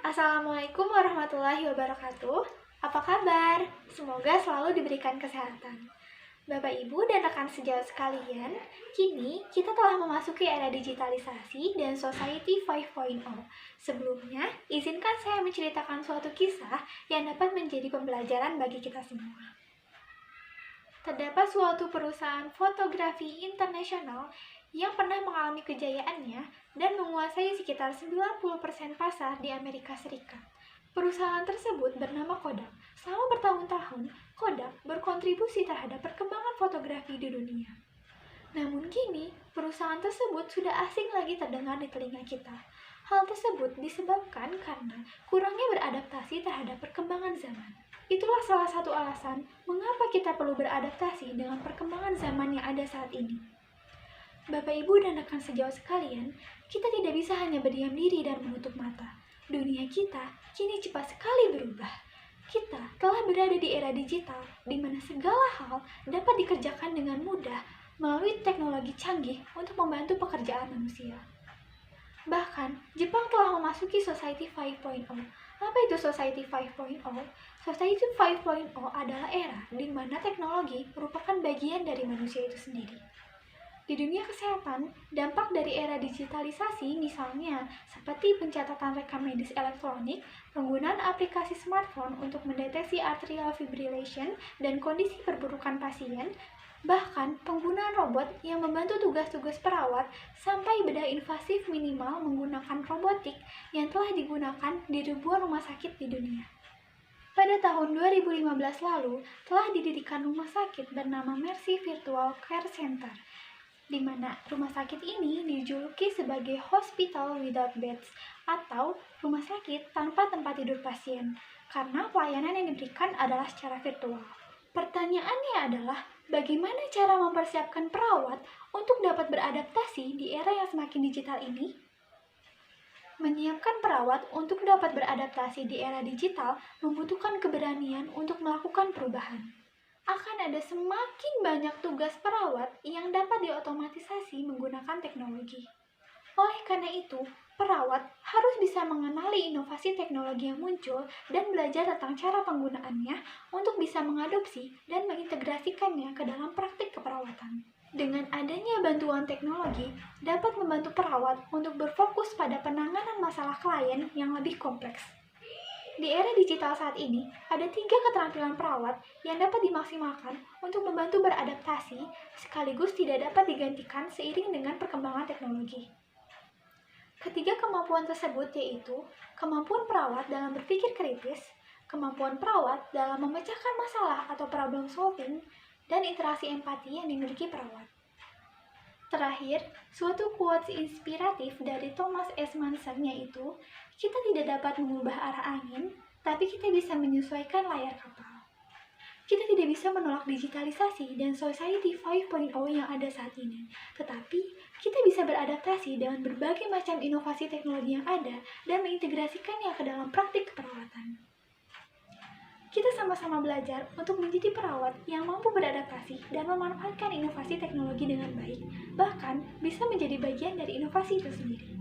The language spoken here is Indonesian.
Assalamualaikum warahmatullahi wabarakatuh. Apa kabar? Semoga selalu diberikan kesehatan. Bapak, Ibu, dan rekan sejawat sekalian, kini kita telah memasuki era digitalisasi dan Society 5.0. Sebelumnya, izinkan saya menceritakan suatu kisah yang dapat menjadi pembelajaran bagi kita semua. Terdapat suatu perusahaan fotografi internasional yang pernah mengalami kejayaannya dan menguasai sekitar 90% pasar di Amerika Serikat. Perusahaan tersebut bernama Kodak. Selama bertahun-tahun, Kodak berkontribusi terhadap perkembangan fotografi di dunia. Namun kini, perusahaan tersebut sudah asing lagi terdengar di telinga kita. Hal tersebut disebabkan karena kurangnya beradaptasi terhadap perkembangan zaman. Itulah salah satu alasan mengapa kita perlu beradaptasi dengan perkembangan zaman yang ada saat ini. Bapak, Ibu, dan rekan sejawat sekalian, kita tidak bisa hanya berdiam diri dan menutup mata. Dunia kita kini cepat sekali berubah. Kita telah berada di era digital, di mana segala hal dapat dikerjakan dengan mudah melalui teknologi canggih untuk membantu pekerjaan manusia. Bahkan, Jepang telah memasuki Society 5.0. Apa itu Society 5.0? Society 5.0 adalah era di mana teknologi merupakan bagian dari manusia itu sendiri. Di dunia kesehatan, dampak dari era digitalisasi misalnya seperti pencatatan rekam medis elektronik, penggunaan aplikasi smartphone untuk mendeteksi atrial fibrillation dan kondisi perburukan pasien, bahkan penggunaan robot yang membantu tugas-tugas perawat sampai bedah invasif minimal menggunakan robotik yang telah digunakan di ribuan rumah sakit di dunia. Pada tahun 2015 lalu, telah didirikan rumah sakit bernama Mercy Virtual Care Center, di mana rumah sakit ini dijuluki sebagai Hospital Without Beds atau rumah sakit tanpa tempat tidur pasien, karena pelayanan yang diberikan adalah secara virtual. Pertanyaannya adalah, bagaimana cara mempersiapkan perawat untuk dapat beradaptasi di era yang semakin digital ini? Menyiapkan perawat untuk dapat beradaptasi di era digital membutuhkan keberanian untuk melakukan perubahan. Akan ada semakin banyak tugas perawat yang dapat diotomatisasi menggunakan teknologi. Oleh karena itu, perawat harus bisa mengenali inovasi teknologi yang muncul dan belajar tentang cara penggunaannya untuk bisa mengadopsi dan mengintegrasikannya ke dalam praktik keperawatan. Dengan adanya bantuan teknologi, dapat membantu perawat untuk berfokus pada penanganan masalah klien yang lebih kompleks. Di era digital saat ini, ada 3 keterampilan perawat yang dapat dimaksimalkan untuk membantu beradaptasi, sekaligus tidak dapat digantikan seiring dengan perkembangan teknologi. Ketiga kemampuan tersebut yaitu kemampuan perawat dalam berpikir kritis, kemampuan perawat dalam memecahkan masalah atau problem solving, dan interaksi empati yang dimiliki perawat. Terakhir, suatu quotes inspiratif dari Thomas S. Manson yaitu, kita tidak dapat mengubah arah angin, tapi kita bisa menyesuaikan layar kapal. Kita tidak bisa menolak digitalisasi dan Society 5.0 yang ada saat ini, tetapi kita bisa beradaptasi dengan berbagai macam inovasi teknologi yang ada dan mengintegrasikannya ke dalam praktik keperawatan. Kita sama-sama belajar untuk menjadi perawat yang mampu beradaptasi dan memanfaatkan inovasi teknologi dengan baik, bahkan bisa menjadi bagian dari inovasi itu sendiri.